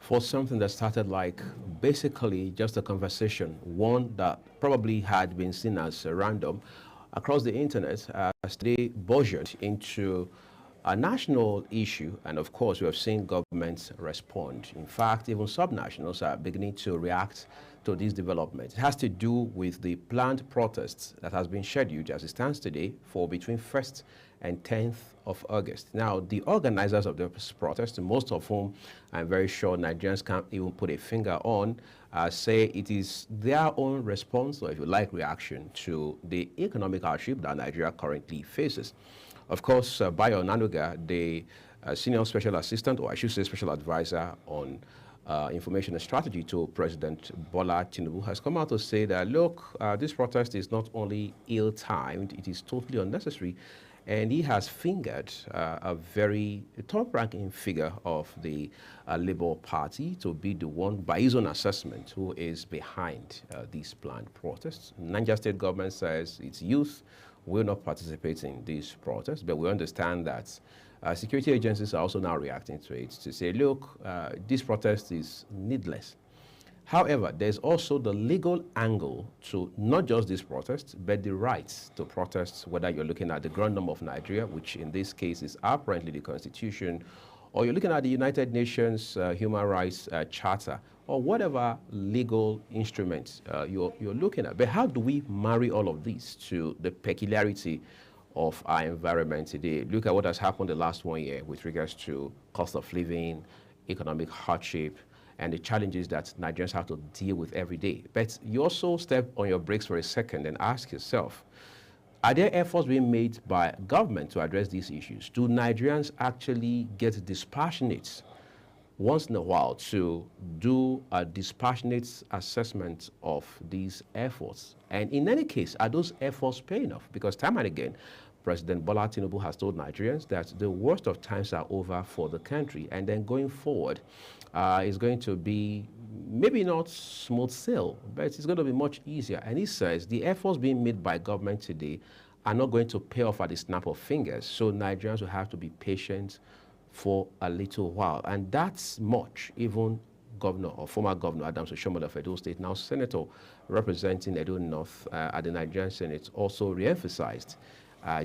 for something that started like basically just a conversation, one that probably had been seen as random across the internet, as they burgeoned into a national issue. And of course, we have seen governments respond. In fact, even subnationals are beginning to react to these developments. It has to do with the planned protests that has been scheduled as it stands today for between 1st and 10th of August. Now, the organizers of this protest, most of whom I'm very sure Nigerians can't even put a finger on, say it is their own response, or if you like, reaction to the economic hardship that Nigeria currently faces. Of course, Bayo Onanuga, the senior special assistant, or I should say special advisor on information and strategy to President Bola Tinubu, has come out to say that, look, this protest is not only ill-timed, it is totally unnecessary. And he has fingered a very top-ranking figure of the Labour Party to be the one, by his own assessment, who is behind these planned protests. Niger State government says its youth will not participate in these protests, but we understand that security agencies are also now reacting to it to say, look, this protest is needless. However, there's also the legal angle to not just this protest, but the rights to protest, whether you're looking at the Groundnum of Nigeria, which in this case is apparently the Constitution, or you're looking at the United Nations Human Rights Charter, or whatever legal instruments you're looking at. But how do we marry all of these to the peculiarity of our environment today? Look at what has happened the last 1 year with regards to cost of living, economic hardship, and the challenges that Nigerians have to deal with every day. But you also step on your brakes for a second and ask yourself, are there efforts being made by government to address these issues? Do Nigerians actually get dispassionate once in a while to do a dispassionate assessment of these efforts? And in any case, are those efforts paying off? Because time and again, President Bola Tinubu has told Nigerians that the worst of times are over for the country, and then going forward is going to be maybe not smooth sail, but it's going to be much easier. And he says the efforts being made by government today are not going to pay off at the snap of fingers, so Nigerians will have to be patient for a little while. And that's much even Governor or former Governor Adams Oshiomhole of Edo State, now Senator representing Edo North at the Nigerian Senate, also re-emphasized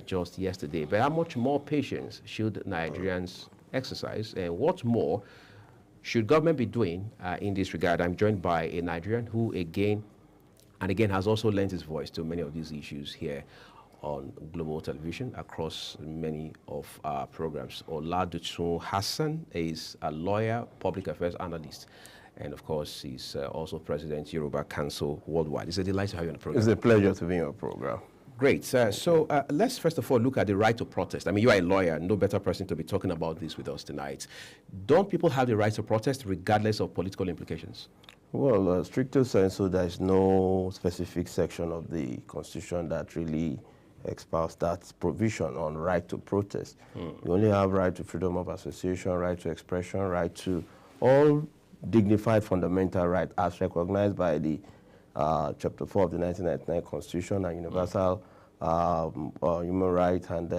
just yesterday. But how much more patience should Nigerians exercise, and what more should government be doing in this regard? I'm joined by a Nigerian who again and again has also lent his voice to many of these issues here on global television across many of our programs. Oladotun Hassan is a lawyer, public affairs analyst, and of course he's also president Yoruba Council Worldwide. It's a delight to have you on the program. It's a pleasure to be on your program. Great. So let's first of all look at the right to protest. I mean, you are a lawyer, no better person to be talking about this with us tonight. Don't people have the right to protest regardless of political implications? Well, stricto sensu, there is no specific section of the Constitution that really expels that provision on right to protest. You only have right to freedom of association, right to expression, right to all dignified fundamental rights as recognized by the Chapter 4 of the 1999 Constitution and Universal Human Rights and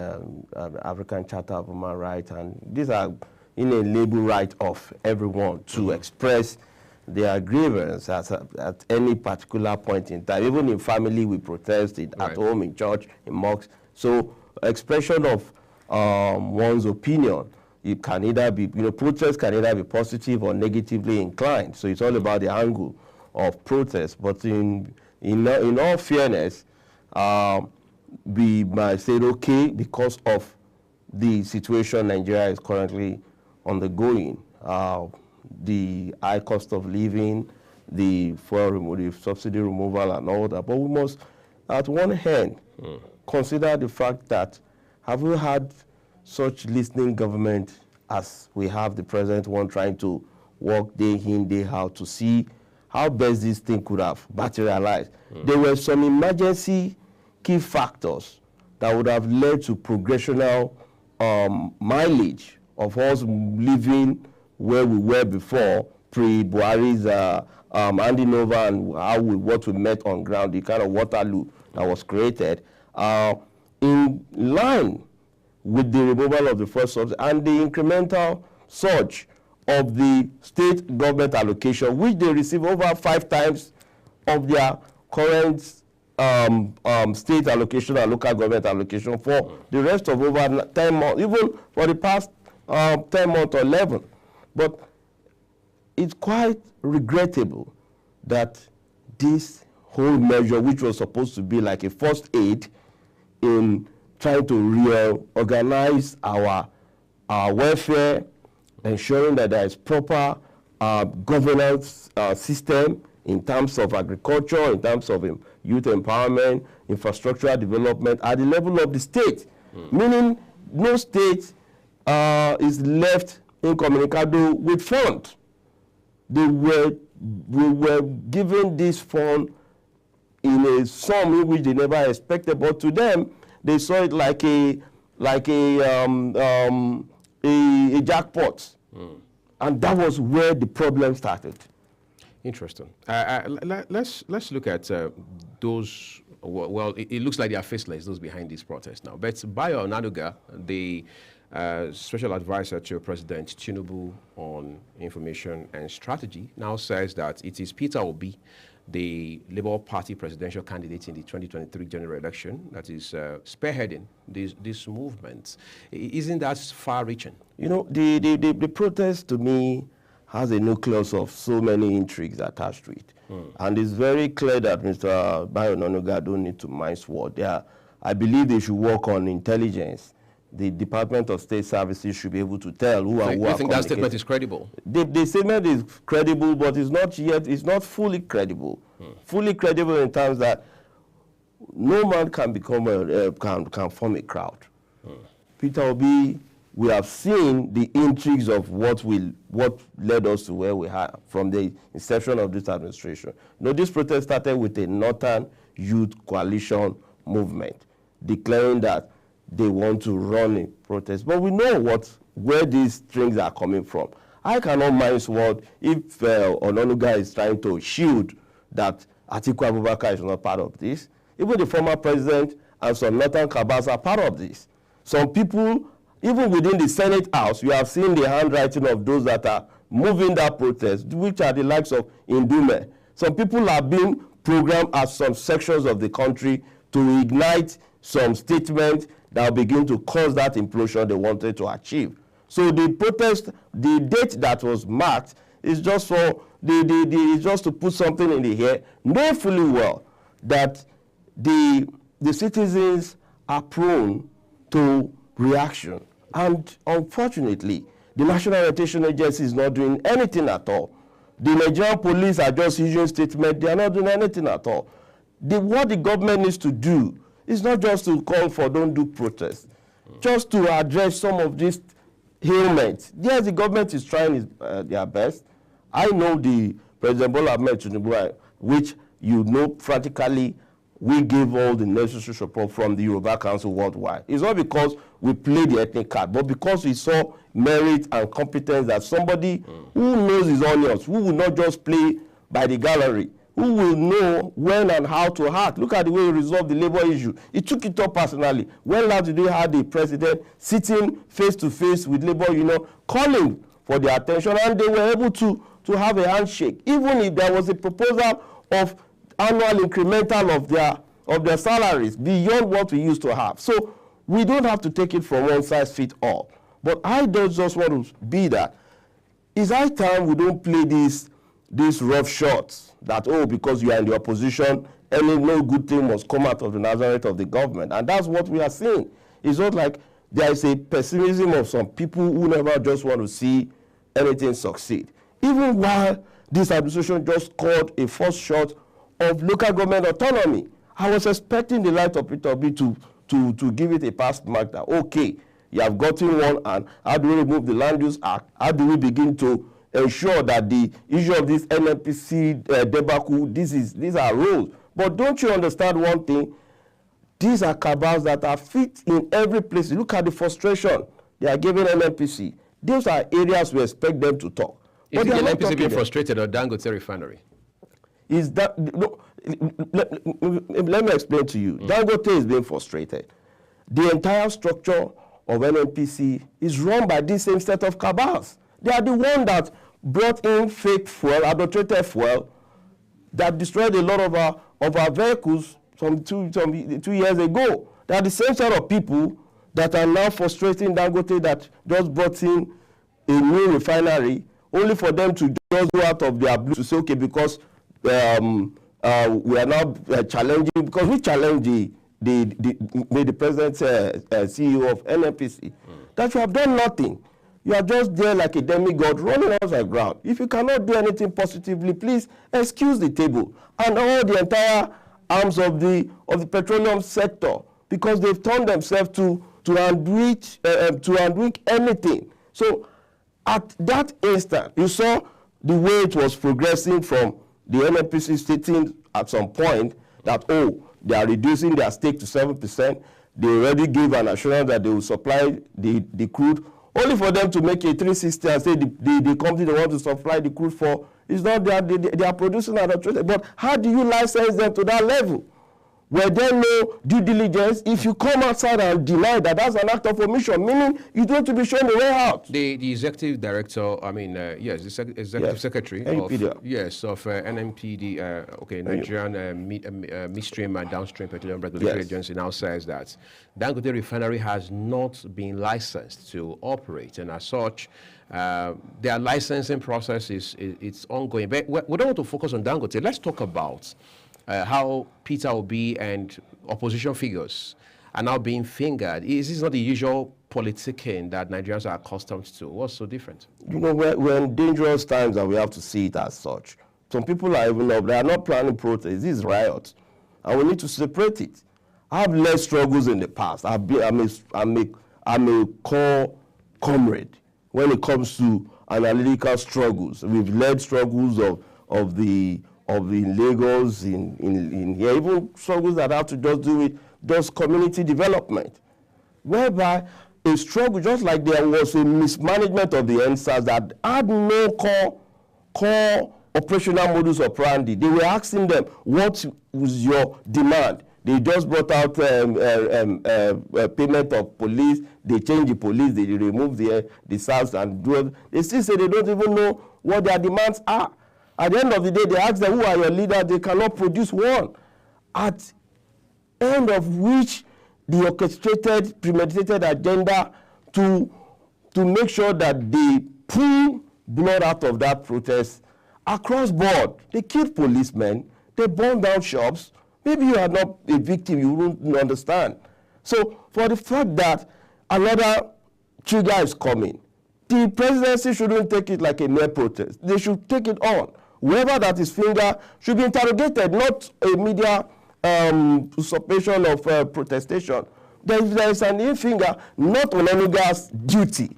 African Charter of Human Rights. And these are inalienable right of everyone to express their grievance at any particular point in time. Even in family, we protest it at home, in church, in mosques. So expression of one's opinion, it can either be, protest can either be positive or negatively inclined. So it's all about the angle of protest. But in all fairness, we might say, okay, because of the situation Nigeria is currently undergoing, the high cost of living, the fuel removal, the subsidy removal and all that. But we must, at one hand, consider the fact that have we had such listening government as we have the present one, trying to work day in, day out to see how best this thing could have materialized. There were some emergency key factors that would have led to progressional mileage of us living where we were before, pre-Buhari's handing over and what we met on ground, the kind of Waterloo that was created, in line with the removal of the first subsidy and the incremental surge of the state government allocation, which they receive over 5 times of their current state allocation and local government allocation for the rest of over 10 months, even for the past 10 months or 11. But it's quite regrettable that this whole measure, which was supposed to be like a first aid in trying to reorganize our welfare, ensuring that there is proper governance system in terms of agriculture, in terms of youth empowerment, infrastructural development at the level of the state, meaning no state is left incommunicado with fund. We were given this fund in a sum in which they never expected, but to them they saw it like a jackpot, and that was where the problem started. Interesting. Let's look at those. Well, it looks like they are faceless, those behind this protest now. But Bayo Onanuga, the special advisor to President Tinubu on information and strategy, now says that it is Peter Obi, the Labour Party presidential candidate in the 2023 general election, that is spearheading this movement. Isn't that far-reaching? You know, the protest to me has a nucleus of so many intrigues attached to it. And it's very clear that Mr. Bayo Onanuga don't need to mince words. I believe they should work on intelligence. The Department of State Services should be able to tell who and who are. You think that statement is credible? The statement is credible, but it's not fully credible. Fully credible in terms that no man can become can form a crowd. Peter Obi, we have seen the intrigues of what led us to where we are from the inception of this administration. You know, this protest started with a Northern Youth Coalition movement declaring that they want to run a protest. But we know where these strings are coming from. I cannot mince what if Onanuga is trying to shield that Atiku Abubakar is not part of this. Even the former president and some northern cabals are part of this. Some people, even within the Senate House, you have seen the handwriting of those that are moving that protest, which are the likes of Indume. Some people are being programmed at some sections of the country to ignite some statements that will begin to cause that implosion they wanted to achieve. So the protest, the date that was marked is just for it's just to put something in the air, knowing fully well that the citizens are prone to reaction. And unfortunately, the National Orientation Agency is not doing anything at all. The Nigerian police are just issuing statements. They are not doing anything at all. What the government needs to do is not just to call for don't do protests, just to address some of these ailments. Yes, the government is trying their best. I know the President Bola Ahmed Tinubu, which you know practically we gave all the necessary support from the Yoruba Council worldwide. It's not because we play the ethnic card, but because we saw merit and competence that somebody who knows his onions, who will not just play by the gallery, who will know when and how to act. Look at the way he resolved the labor issue. He took it up personally. When last did we have the president sitting face to face with labor union, calling for their attention, and they were able to have a handshake, even if there was a proposal of annual incremental of their salaries beyond what we used to have. So we don't have to take it from one size fits all. But I don't just want to be that. It's high time we don't play these rough shots that, because you are in the opposition, no good thing must come out of the Nazareth of the government. And that's what we are seeing. It's not like there is a pessimism of some people who never just want to see anything succeed. Even while this administration just called a first shot of local government autonomy, I was expecting the light of Peter Obi to give it a pass mark that, okay, you have gotten one, and how do we remove the Land Use Act? How do we begin to ensure that the issue of this NNPC debacle, these are rules. But don't you understand one thing? These are cabals that are fit in every place. Look at the frustration they are giving NNPC. Those are areas we expect them to talk. Is the NNPC being frustrated or Dangote refinery? Is that, no, let me explain to you. Dangote is being frustrated. The entire structure of NNPC is run by this same set of cabals. They are the one that brought in fake fuel, adulterated fuel, that destroyed a lot of our vehicles from two years ago. They are the same set of people that are now frustrating Dangote that just brought in a new refinery, only for them to just go out of their blue to say, okay, because we are now challenging, because we challenged the present CEO of NNPC, that you have done nothing. You are just there like a demigod running on the ground. If you cannot do anything positively, please excuse the table and all the entire arms of the petroleum sector, because they've turned themselves to handwring anything. So at that instant, you saw the way it was progressing from the NNPC stating at some point that, oh, they are reducing their stake to 7%. They already gave an assurance that they will supply the crude, only for them to make a 360 and say the company they want to supply the crude for is not they are producing adulterated. But how do you license them to that level? Were there no due diligence? If you come outside and deny that, that's an act of omission, meaning you don't to be shown the way out. The executive director, I mean, yes, the executive secretary of NMPD, Nigerian Midstream and Downstream Petroleum Regulatory Agency, now says that Dangote Refinery has not been licensed to operate, and as such, their licensing process is ongoing. But we don't want to focus on Dangote. Let's talk about how Peter Obi and opposition figures are now being fingered. Is this not the usual politicking that Nigerians are accustomed to? What's so different? You know, we're in dangerous times and we have to see it as such. Some people are even up, they are not planning protests. This is riot, and we need to separate it. I have led struggles in the past. I'm a core comrade when it comes to analytical struggles. We've led struggles of the Lagos, in here, even struggles that have to just do with just community development, whereby a struggle, just like there was a mismanagement of the NSAS that had no core operational modus operandi. They were asking them, what was your demand? They just brought out payment of police, they changed the police, they removed the SARS and they still say they don't even know what their demands are. At the end of the day, they ask them, who are your leaders? They cannot produce one. At end of which the orchestrated, premeditated agenda to make sure that they pull blood out of that protest across board. They killed policemen, they burned down shops. Maybe you are not a victim, you wouldn't understand. So for the fact that another trigger is coming, the presidency shouldn't take it like a mere protest. They should take it on. Whoever that is fingered should be interrogated, not a media usurpation of protestation. There is an finger not on Onuga's duty.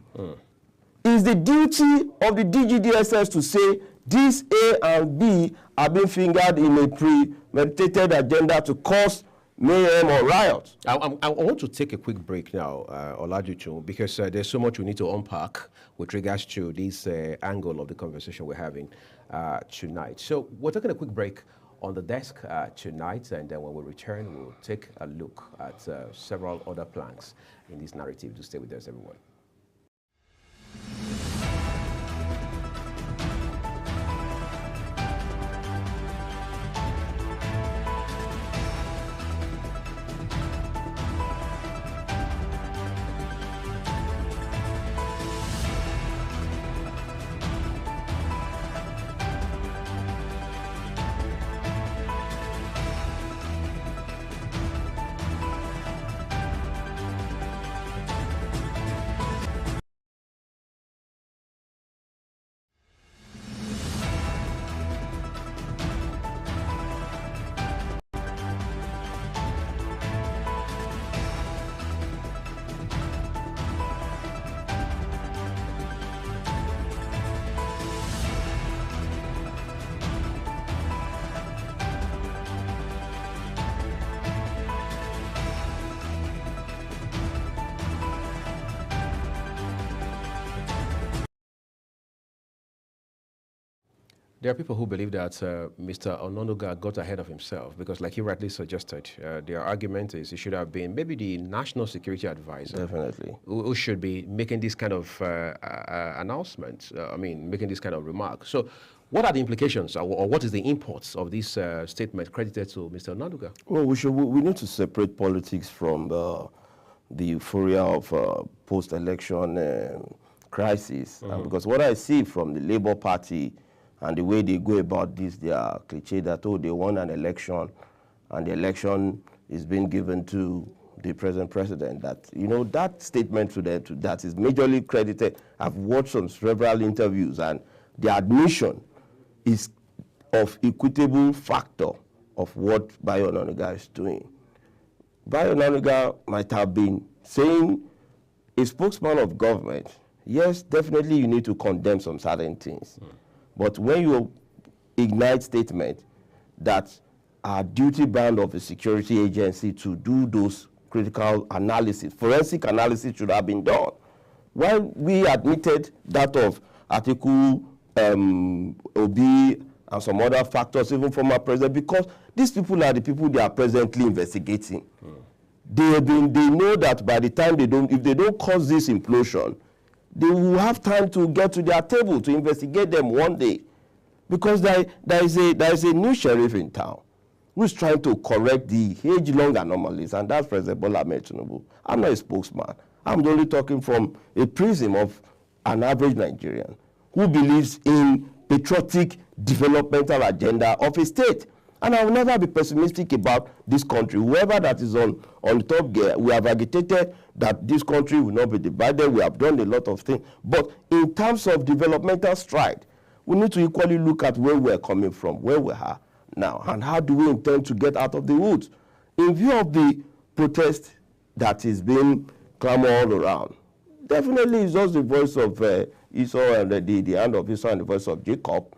It's the duty of the DGDSS to say this A and B are being fingered in a premeditated agenda to cause mayhem or riot. I want to take a quick break now, Olajuwon, because there's so much we need to unpack with regards to this angle of the conversation we're having tonight. So we're taking a quick break on the desk tonight, and then when we return, we'll take a look at several other planks in this narrative. Do stay with us, everyone. There are people who believe that Mr. Ononuga got ahead of himself because, like you rightly suggested, their argument is he should have been maybe the national security advisor. Definitely. Who should be making this kind of announcements, making this kind of remark. So what are the implications or what is the import of this statement credited to Mr. Ononuga? Well, we need to separate politics from the euphoria of post-election crisis. Because what I see from the Labour Party and the way they go about this, they are cliche that, oh, they won an election and the election is being given to the present president. That, that statement to that is majorly credited. I've watched some several interviews and the admission is of equitable factor of what Bayo Ononuga is doing. Bayo Ononuga might have been saying, a spokesman of government, yes, definitely you need to condemn some certain things. But when you ignite statement that are duty bound of a security agency to do those critical analysis, forensic analysis should have been done. While we admitted that of Atiku, Obi, and some other factors, even former president, because these people are the people they are presently investigating. They know that by the time if they don't cause this implosion, they will have time to get to their table to investigate them one day. Because there is a new sheriff in town who is trying to correct the age-long anomalies, and that's President Bola Ahmed Tinubu. I'm not a spokesman. I'm only talking from a prism of an average Nigerian who believes in patriotic developmental agenda of a state. And I will never be pessimistic about this country. Whoever that is on the top gear, we have agitated that this country will not be divided. We have done a lot of things. But in terms of developmental stride, we need to equally look at where we're coming from, where we are now, and how do we intend to get out of the woods. In view of the protest that is being clamored all around, definitely it's just the voice of Esau and the hand of Esau and the voice of Jacob.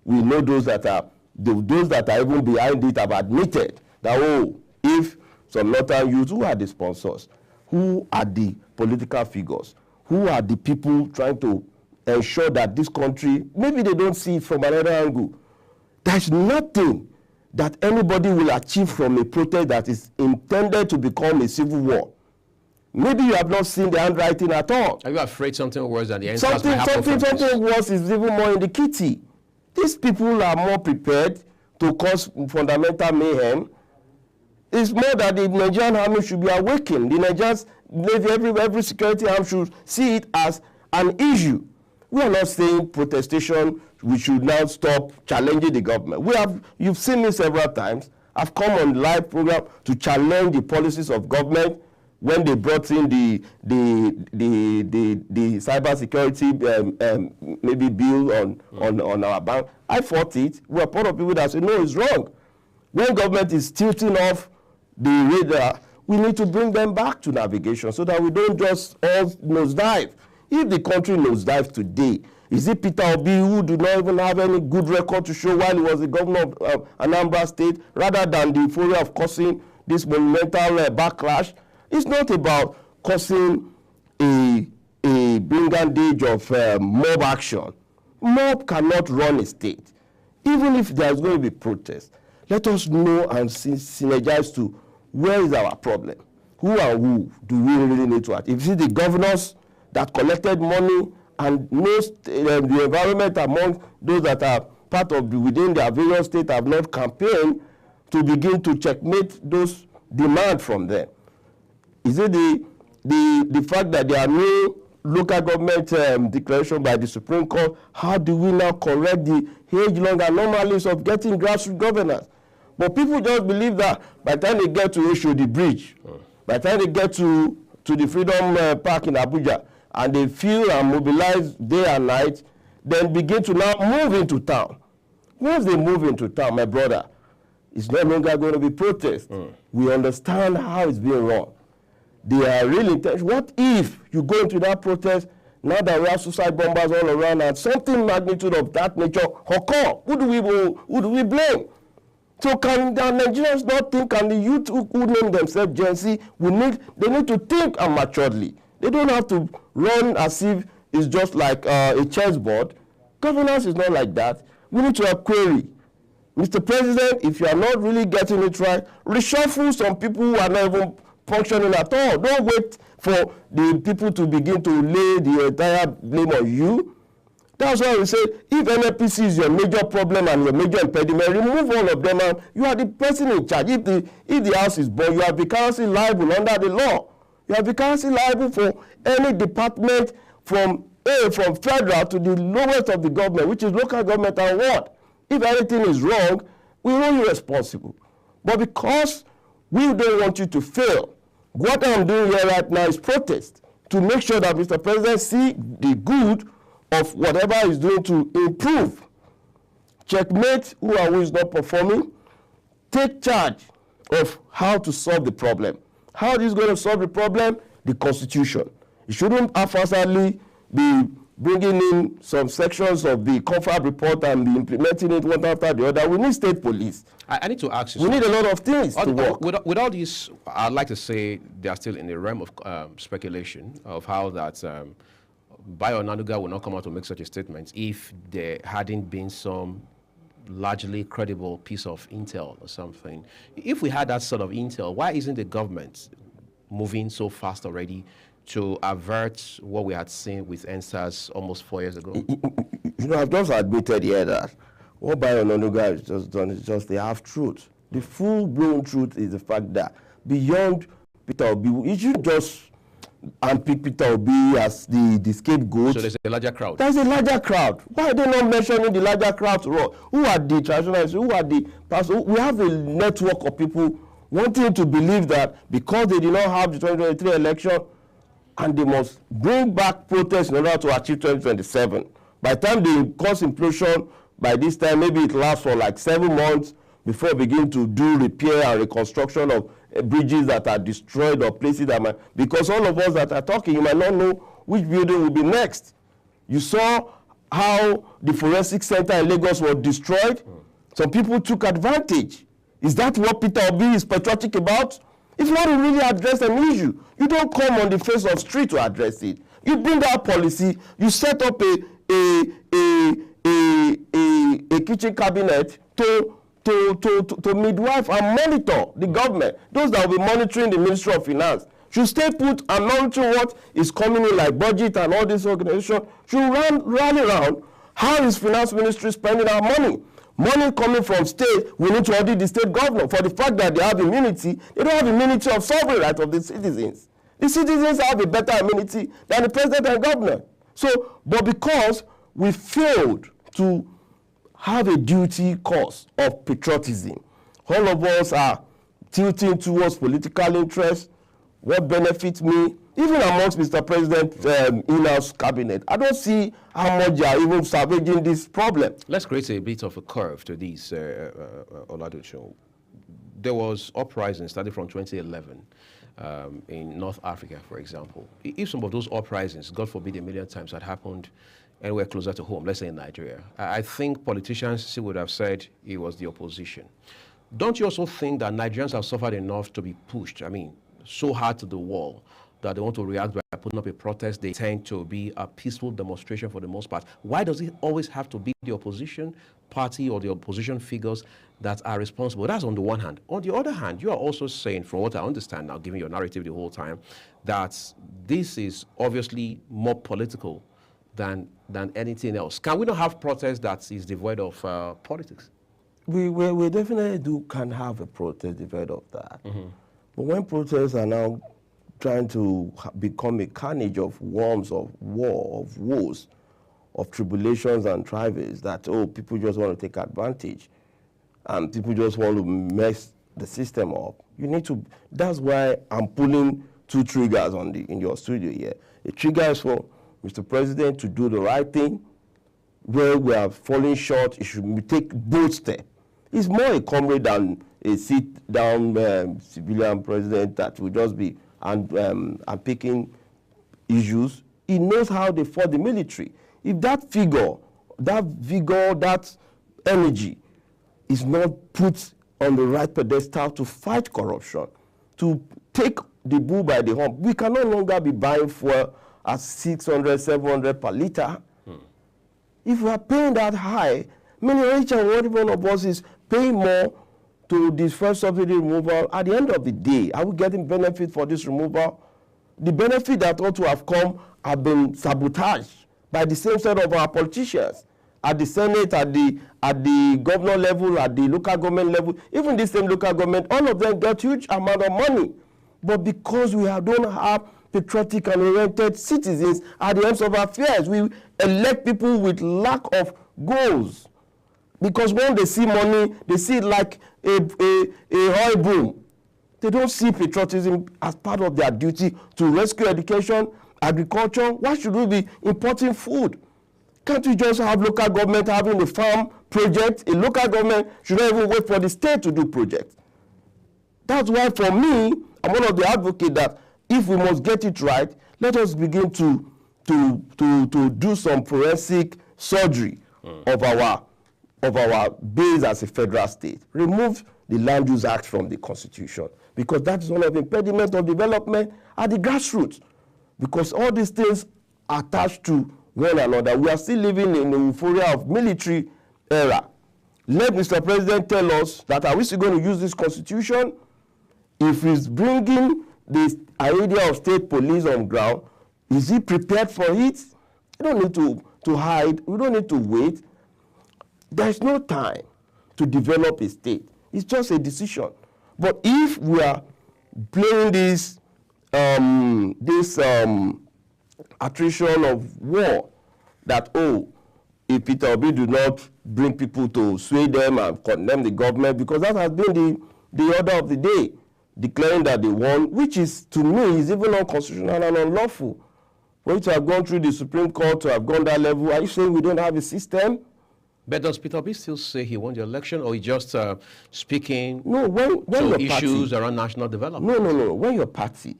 We know those that are even behind it have admitted that, oh, if some northern youths, who are the sponsors, who are the political figures, who are the people trying to ensure that this country, maybe they don't see it from another angle. There's nothing that anybody will achieve from a protest that is intended to become a civil war. Maybe you have not seen the handwriting at all. Are you afraid something worse than the end? Something worse is even more in the kitty. These people are more prepared to cause fundamental mayhem. It's more that the Nigerian army should be awakened. The Nigerian Navy, every security arm should see it as an issue. We are not saying protestation, we should now stop challenging the government. You've seen me several times. I've come on live program to challenge the policies of government when they brought in the cyber security maybe bill on our bank. I fought it. We are part of people that say, no, it's wrong. When government is tilting off the radar, we need to bring them back to navigation so that we don't just all nosedive. If the country nosedive today, is it Peter Obi, who do not even have any good record to show while he was the governor of Anambra State, rather than the euphoria of causing this monumental backlash? It's not about causing a brigandage of mob action. Mob cannot run a state. Even if there's going to be protest, let us know and synergize to where is our problem. Who and who do we really need to act? If it's the governors that collected money and knows the environment among those that are part of within their various states have not campaigned to begin to checkmate those demands from them. Is it the fact that there are no local government declaration by the Supreme Court? How do we now correct the age-long anomalies of getting grassroots governance? But people just believe that by the time they get to Oshodi Bridge, by the time they get to the Freedom Park in Abuja, and they feel and mobilize day and night, then begin to now move into town. Once they move into town, my brother, it's no longer going to be protest. We understand how it's being run. They are really intense. What if you go into that protest, now that we have suicide bombers all around and something magnitude of that nature occur? Who do we blame? So can the Nigerians not think, and the youth who name themselves Gen Z, they need to think maturely. They don't have to run as if it's just like a chessboard. Governance is not like that. We need to have query. Mr. President, if you are not really getting it right, reshuffle some people who are not even functioning at all. Don't wait for the people to begin to lay the entire blame on you. That's why we say, if NNPC is your major problem and your major impediment, remove all of them and you are the person in charge. If the house is burned, you are vicariously liable under the law. You are vicariously liable for any department from federal to the lowest of the government, which is local government and ward. If anything is wrong, we hold you responsible. But because we don't want you to fail, what I'm doing here right now is protest to make sure that Mr. President see the good of whatever he's doing to improve. Checkmate who and who is not performing. Take charge of how to solve the problem. How is going to solve the problem? The Constitution. It shouldn't haphazardly be bringing in some sections of the confab report and be implementing it one after the other. We need state police. I need to ask you We need a lot of things to work. With all this, I'd like to say they are still in the realm of speculation of how that Bayo Onanuga will not come out to make such a statement if there hadn't been some largely credible piece of intel or something. If we had that sort of intel, why isn't the government moving so fast already to avert what we had seen with NSAS almost 4 years ago? You know, I've just admitted here that what Bayo Onanuga has just done is just the half-truth. The full-blown truth is the fact that beyond Peter Obi, you should just unpick Peter Obi as the scapegoat. So there's a larger crowd. There's a larger crowd. Why are they not mentioning the larger crowd? Who are the traditionalists? Who are the pastors? We have a network of people wanting to believe that because they did not have the 2023 election, and they must bring back protests in order to achieve 2027. By the time they cause implosion, by this time, maybe it lasts for like 7 months before we begin to do repair and reconstruction of bridges that are destroyed or places that might, because all of us that are talking, you might not know which building will be next. You saw how the forensic center in Lagos was destroyed. Some people took advantage. Is that what Peter Obi is patriotic about? If you want to really address an issue, you don't come on the face of street to address it. You bring that policy, you set up a kitchen cabinet to midwife and monitor the government. Those that will be monitoring the Ministry of Finance should stay put and monitor what is coming in, like budget and all this organization should rally around. How is Finance Ministry spending our money? Money coming from state, we need to audit the state governor for the fact that they have immunity. They don't have immunity of sovereign right of the citizens. The citizens have a better immunity than the president and governor. So, but because we failed to have a duty cause of patriotism, all of us are tilting towards political interest, what benefits me, even amongst Mr. President's in-house cabinet. I don't see how much they are even salvaging this problem. Let's create a bit of a curve to this, Oladocho. There was uprising starting from 2011 in North Africa, for example. If some of those uprisings, God forbid a million times, had happened anywhere closer to home, let's say in Nigeria, I think politicians still would have said it was the opposition. Don't you also think that Nigerians have suffered enough to be pushed, so hard to the wall, that they want to react by putting up a protest? They tend to be a peaceful demonstration for the most part. Why does it always have to be the opposition party or the opposition figures that are responsible? That's on the one hand. On the other hand, you are also saying, from what I understand now, giving your narrative the whole time, that this is obviously more political than anything else. Can we not have protest that is devoid of politics? We definitely can have a protest devoid of that. Mm-hmm. But when protests are now trying to become a carnage of worms, of war, of woes, of tribulations and travails, that, people just want to take advantage and people just want to mess the system up. You need to, that's why I'm pulling two triggers in your studio here. The trigger is for Mr. President to do the right thing. Where we are falling short, he should take bold steps. He's more a comrade than a sit-down civilian president that will just be picking issues. He knows how they fought the military. If that vigor, that energy is not put on the right pedestal to fight corruption, to take the bull by the horn, we can no longer be buying fuel at 600, 700 per liter. If we are paying that high, Meaning each and every one of us is paying more to this first subsidy removal. At the end of the day, are we getting benefit for this removal? The benefit that ought to have come have been sabotaged by the same set of our politicians at the Senate, at the governor level, at the local government level. Even the same local government, all of them get huge amount of money. But because we don't have patriotic and oriented citizens at the helms of affairs, we elect people with lack of goals. Because when they see money, they see it like a oil boom. They don't see patriotism as part of their duty to rescue education, agriculture. Why should we be importing food? Can't we just have local government having a farm project? A local government should not even wait for the state to do projects. That's why for me, I'm one of the advocates that if we must get it right, let us begin to do some forensic surgery of our base as a federal state. Remove the Land Use Act from the Constitution, because that is one of the impediments of development at the grassroots. Because all these things are attached to one another. We are still living in the euphoria of military era. Let Mr. President tell us that are we still going to use this Constitution? If he's bringing this idea of state police on ground, is he prepared for it? You don't need to hide. We don't need to wait. There's no time to develop a state. It's just a decision. But if we are playing this attrition of war, that, if Peter Obi do not bring people to sway them and condemn the government, because that has been the order of the day, declaring that they won, which is, to me, is even unconstitutional and unlawful. For you to have gone through the Supreme Court, to have gone that level, are you saying we don't have a system? But does Peter Obi still say he won the election, or he just speaking when to issues around national development? No. When your party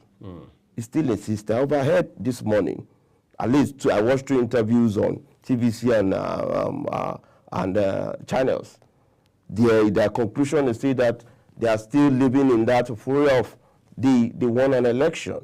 is still a system, I overheard this morning, at least I watched 2 interviews on TVC and channels. Their conclusion is still that they are still living in that euphoria of they won an election.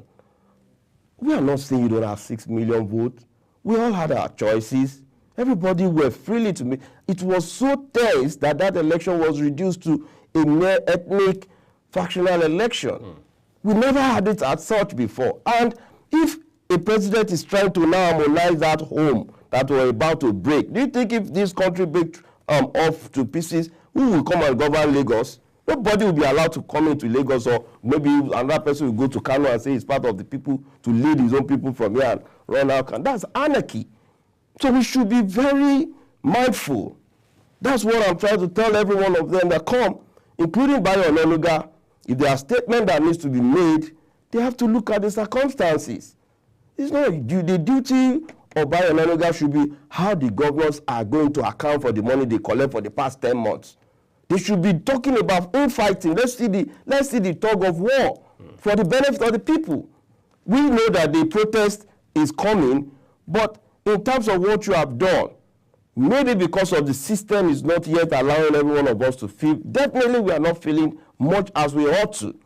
We are not saying you don't have 6 million votes. We all had our choices. Everybody were freely to make. It was so tense that election was reduced to a mere ethnic, factional election. We never had it as such before. And if a president is trying to now harmonize that home that we're about to break, do you think if this country breaks off to pieces, who will come and govern Lagos? Nobody will be allowed to come into Lagos, or maybe another person will go to Kano and say he's part of the people to lead his own people from here and run out. And that's anarchy. So we should be very mindful. That's what I'm trying to tell every one of them that come, including Bayo Onanuga. If there are statements that needs to be made, they have to look at the circumstances. It's not the duty of Bayo Onanuga should be how the governors are going to account for the money they collect for the past 10 months. They should be talking about infighting. Let's see the tug of war for the benefit of the people. We know that the protest is coming, but in terms of what you have done, maybe because of the system is not yet allowing every one of us to feel, definitely we are not feeling much as we ought to.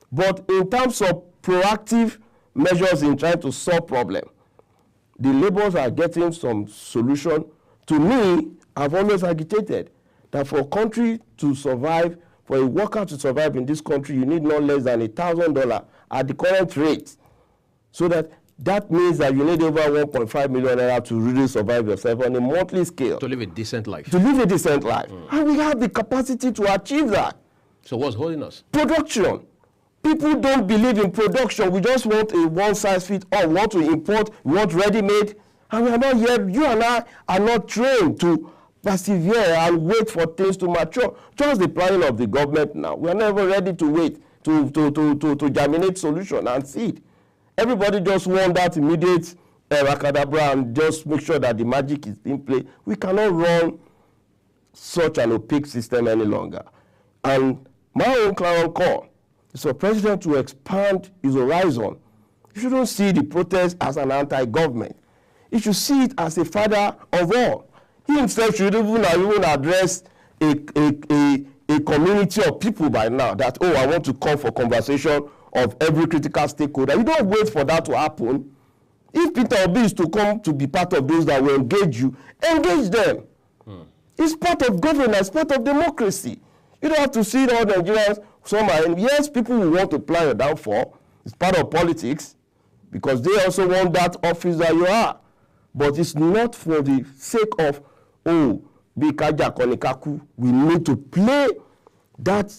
But in terms of proactive measures in trying to solve problems, the laborers are getting some solution. To me, I've always agitated that for a country to survive, for a worker to survive in this country, you need not less than $1,000 at the current rate. So that means that you need over 1.5 million naira to really survive yourself on a monthly scale. To live a decent life. To live a decent life. And we have the capacity to achieve that. So what's holding us? Production. People don't believe in production. We just want a one-size-fits-all. We want to import, we want ready-made. And we are not yet, you and I are not trained to persevere and wait for things to mature. Just the planning of the government now. We are never ready to wait to germinate solution and seed. Everybody just want that immediate rakadabra and just make sure that the magic is in play. We cannot run such an opaque system any longer. And my own clarion call is for President to expand his horizon. You shouldn't see the protest as an anti-government. You should see it as a father of all. He himself should even address a community of people by now that, I want to call for conversation of every critical stakeholder. You don't wait for that to happen. If Peter Obi is to come to be part of those that will engage you, engage them. It's part of governance, part of democracy. You don't have to see all Nigerians. Some are, yes, people will want to plan your downfall. It's part of politics because they also want that office that you are. But it's not for the sake of, oh, Bikaja Konikaku. We need to play that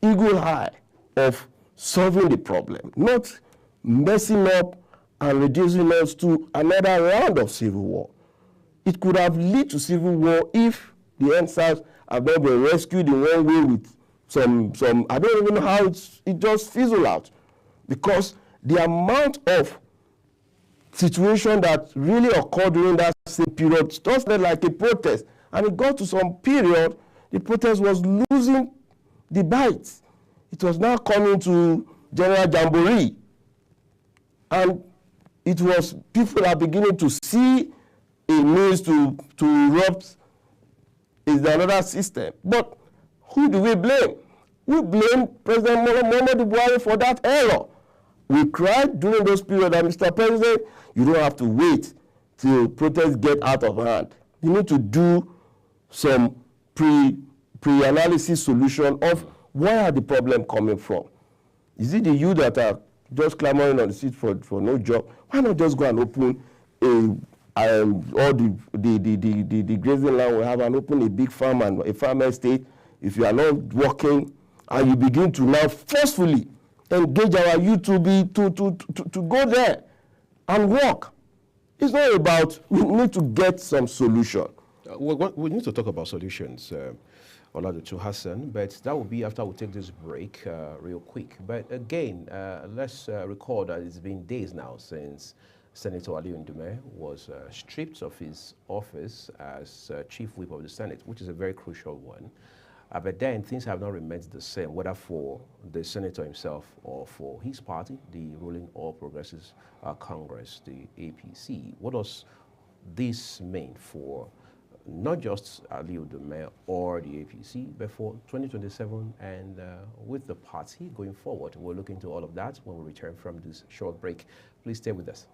eagle high of solving the problem, not messing up and reducing us to another round of civil war. It could have led to civil war if the NSAS have not been rescued in one way with some I don't even know how it just fizzled out. Because the amount of situation that really occurred during that same period just like a protest. And it got to some period, the protest was losing the bite. It was now coming to general jamboree. And it was, people are beginning to see a means to erupt is another system. But who do we blame? We blame President Muhammadu Buhari for that error. We cried during those periods that, Mr. President, you don't have to wait till protests get out of hand. You need to do some pre-analysis solution of where are the problem coming from. Is it the youth that are just clamoring on the street for no job? Why not just go and open all the grazing land we have and open a big farm and a farm estate? If you are not working and you begin to now forcefully engage our youth to go there and work. It's not about, we need to get some solution. We need to talk about solutions, Oladutu Hassan, but that will be after we take this break real quick. But again, let's recall that it's been days now since Senator Aliyu Ndume was stripped of his office as Chief Whip of the Senate, which is a very crucial one. But then things have not remained the same, whether for the senator himself or for his party, the ruling All Progressives Congress, the APC. What does this mean for not just Aliyu Ndume or the APC, but for 2027 and with the party going forward? We'll look into all of that when we return from this short break. Please stay with us.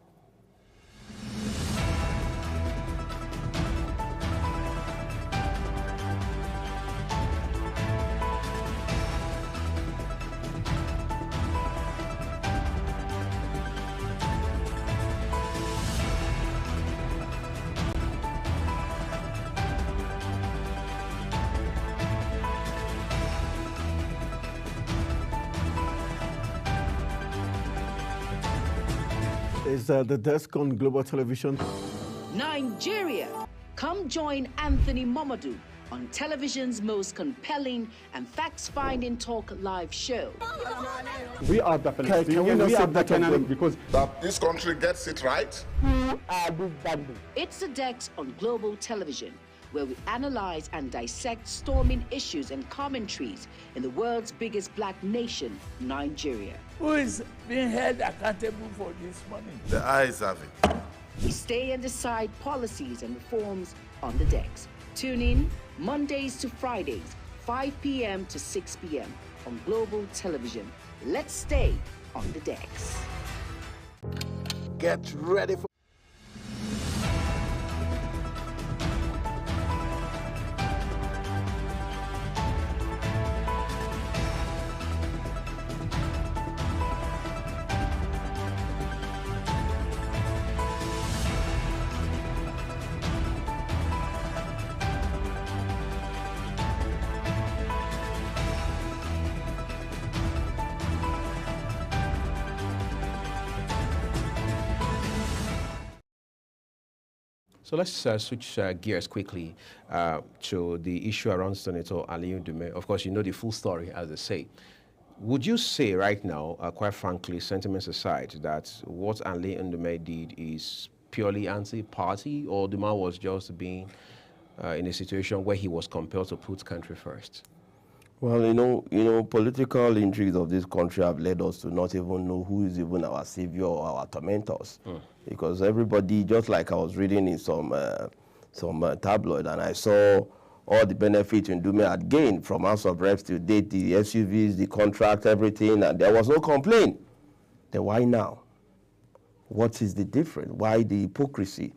Is the desk on Global Television. Nigeria. Come join Anthony Momodu on television's most compelling and facts-finding talk live show. We are the Palestinians. We are the Canaan because that this country gets it right. It's the Dex on Global Television, where we analyze and dissect storming issues and commentaries in the world's biggest black nation, Nigeria. Who is being held accountable for this money? The eyes have it. We stay and decide policies and reforms on the Dex. Tune in Mondays to Fridays, 5 p.m. to 6 p.m. on Global Television. Let's stay on the Dex. Get ready for So let's switch gears quickly to the issue around Senator Aliyu Ndume. Of course, you know the full story, as they say. Would you say right now, quite frankly, sentiments aside, that what Aliyu Ndume did is purely anti-party, or the man was just being in a situation where he was compelled to put country first? Well, you know, political intrigues of this country have led us to not even know who is even our savior or our tormentors. Because everybody, just like I was reading in some tabloid, and I saw all the benefits Ndume had gained from House of Reps to date, the SUVs, the contract, everything, and there was no complaint. Then why now? What is the difference? Why the hypocrisy?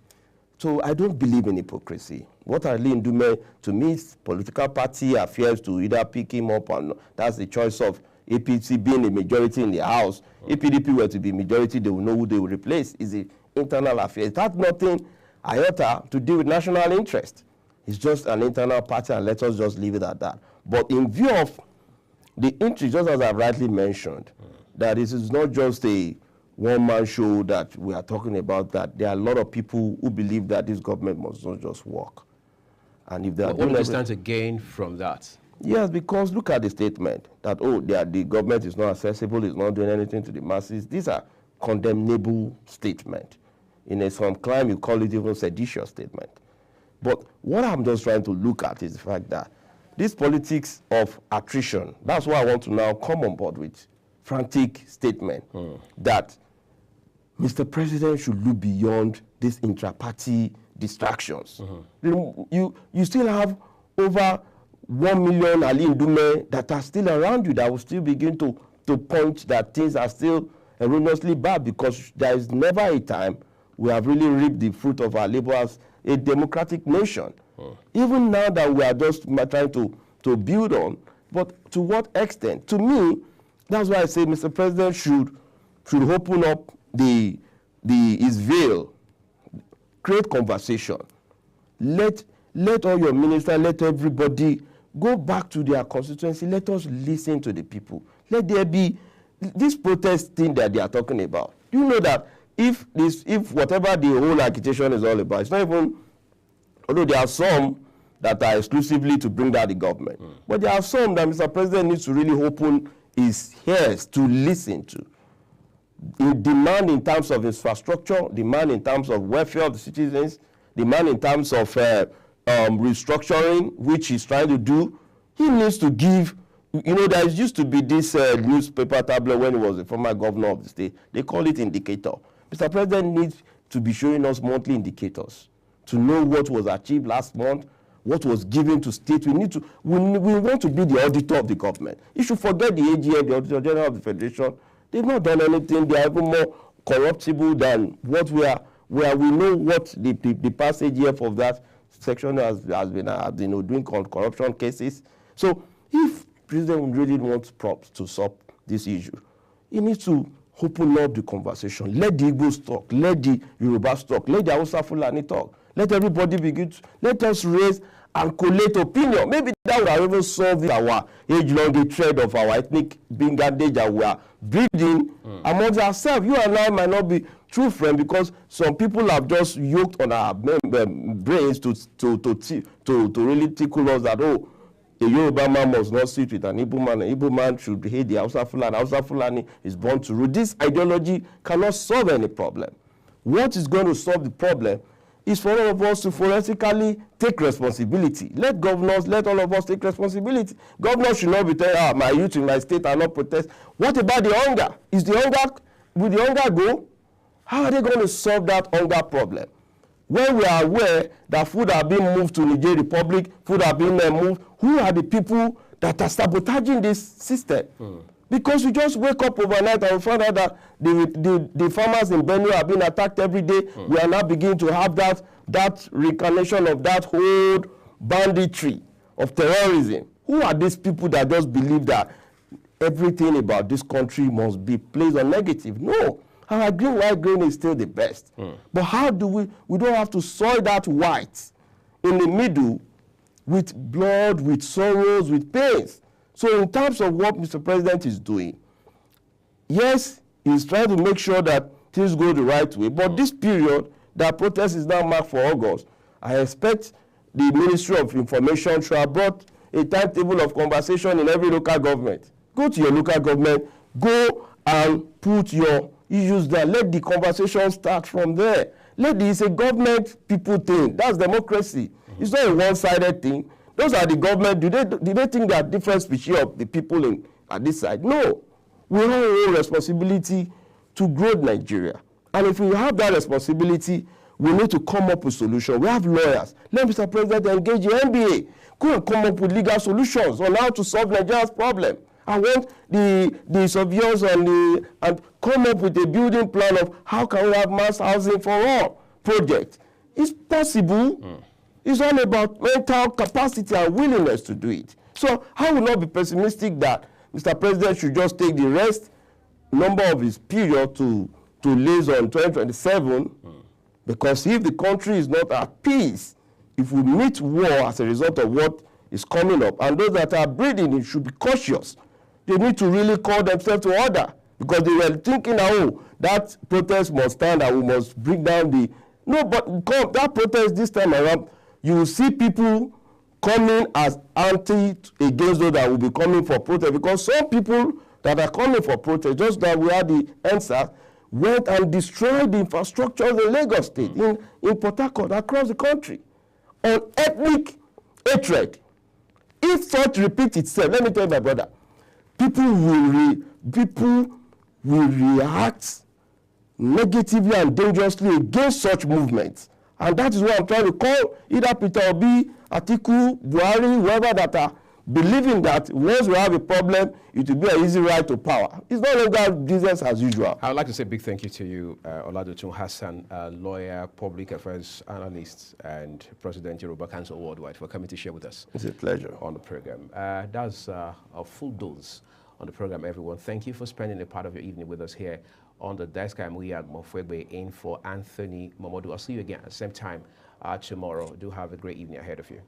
So I don't believe in hypocrisy. What Ali Ndume, to me, political party affairs to either pick him up or not. That's the choice of APC being a majority in the House. If PDP were to be majority, they will know who they will replace. It's the internal affairs. It has nothing iota to do with national interest. It's just an internal party, and let us just leave it at that. But in view of the interest, just as I've rightly mentioned, that this is not just a one-man show that we are talking about, that there are a lot of people who believe that this government must not just work. And if they are what do they stand to gain from that? Yes, because look at the statement that, the government is not accessible, it's not doing anything to the masses. These are condemnable statements. In some climb, you call it even seditious statement. But what I'm just trying to look at is the fact that this politics of attrition, that's why I want to now come on board with frantic statement that Mr. President should look beyond these intra-party distractions. You still have over 1 million Ali Ndume that are still around you that will still begin to point that things are still erroneously bad, because there is never a time we have really reaped the fruit of our labor as a democratic nation. Even now that we are just trying to build on, but to what extent? To me, that's why I say Mr. President should open up his veil, create conversation. Let all your ministers, let everybody go back to their constituency. Let us listen to the people. Let there be this protest thing that they are talking about. Do you know that if whatever the whole agitation is all about, it's not even, although there are some that are exclusively to bring down the government, but there are some that Mr. President needs to really open his ears to listen to. Demand in terms of infrastructure, demand in terms of welfare of the citizens, demand in terms of restructuring, which he's trying to do. He needs to give, there used to be this newspaper tablet when he was the former governor of the state. They call it indicator. Mr. President needs to be showing us monthly indicators to know what was achieved last month, what was given to state. We want to be the auditor of the government. You should forget the AGM, the Auditor General of the Federation. They've not done anything. They are even more corruptible than what we are. Where we know what the past AGF of that section has been doing corruption cases. So if President really wants to solve this issue, he needs to open up the conversation. Let the Igbos talk. Let the Yorubas talk. Let the Hausa Fulani talk. Let everybody begin to, let us raise and collate opinion. Maybe that would have even solved our age-long hatred of our ethnic bingandage that we are breeding amongst ourselves. You and I might not be true friends because some people have just yoked on our brains to really tickle us that, a Yoruba man must not sit with an Igbo man. An Igbo man should hate the Hausa Fulani. Hausa Fulani is born to rule. This ideology cannot solve any problem. What is going to solve the problem is for all of us to forensically take responsibility. Let governors, let all of us take responsibility. Governors should not be telling, my youth in my state are not protest. What about the hunger? Will the hunger go? How are they going to solve that hunger problem? When we are aware that food are being moved to Niger Republic, food are being moved, who are the people that are sabotaging this system? Because we just wake up overnight and we find out that the farmers in Benue are being attacked every day. We are now beginning to have that reincarnation of that whole banditry of terrorism. Who are these people that just believe that everything about this country must be placed on negative? No. Our green, white grain is still the best. But how do we don't have to soil that white in the middle with blood, with sorrows, with pains. So in terms of what Mr. President is doing, yes, he's trying to make sure that things go the right way. But this period, that protest is now marked for August. I expect the Ministry of Information should have brought a timetable of conversation in every local government. Go to your local government, go and put your issues there. Let the conversation start from there. It's a government people thing. That's democracy. It's not a one-sided thing. Those are the government. Do they think there are different species of the people at this side? No. We have a responsibility to grow Nigeria. And if we have that responsibility, we need to come up with solutions. We have lawyers. Let Mr. President engage the NBA. Go and come up with legal solutions on how to solve Nigeria's problem. I want the surveyors and come up with a building plan of how can we have mass housing for all project. It's possible. It's all about mental capacity and willingness to do it. So I will not be pessimistic that Mr. President should just take the rest number of his period to lays on 2027, because if the country is not at peace, if we meet war as a result of what is coming up, and those that are breathing, it should be cautious. They need to really call themselves to order, because they were thinking, oh, that protest must stand and we must bring down the... No, but that protest this time around, you will see people coming as anti against those that will be coming for protest, because some people that are coming for protest, just that we had the answer, went and destroyed the infrastructure of the Lagos State, in Port Harcourt, across the country, on ethnic hatred. If such repeats itself, let me tell you, my brother, people will react negatively and dangerously against such movements. And that is why I'm trying to call either Peter Obi, Atiku, Buhari, whoever that are believing that once we have a problem, it will be an easy ride to power. It's no longer business as usual. I would like to say a big thank you to you, Oladotun Hassan, lawyer, public affairs analyst, and President Yoruba Council Worldwide, for coming to share with us. It's a pleasure. On the program. That's a full dose on the program, everyone. Thank you for spending a part of your evening with us here on the desk. I'm Uyag Mofwegbe in for Anthony Momodu. I'll see you again at the same time tomorrow. Do have a great evening ahead of you.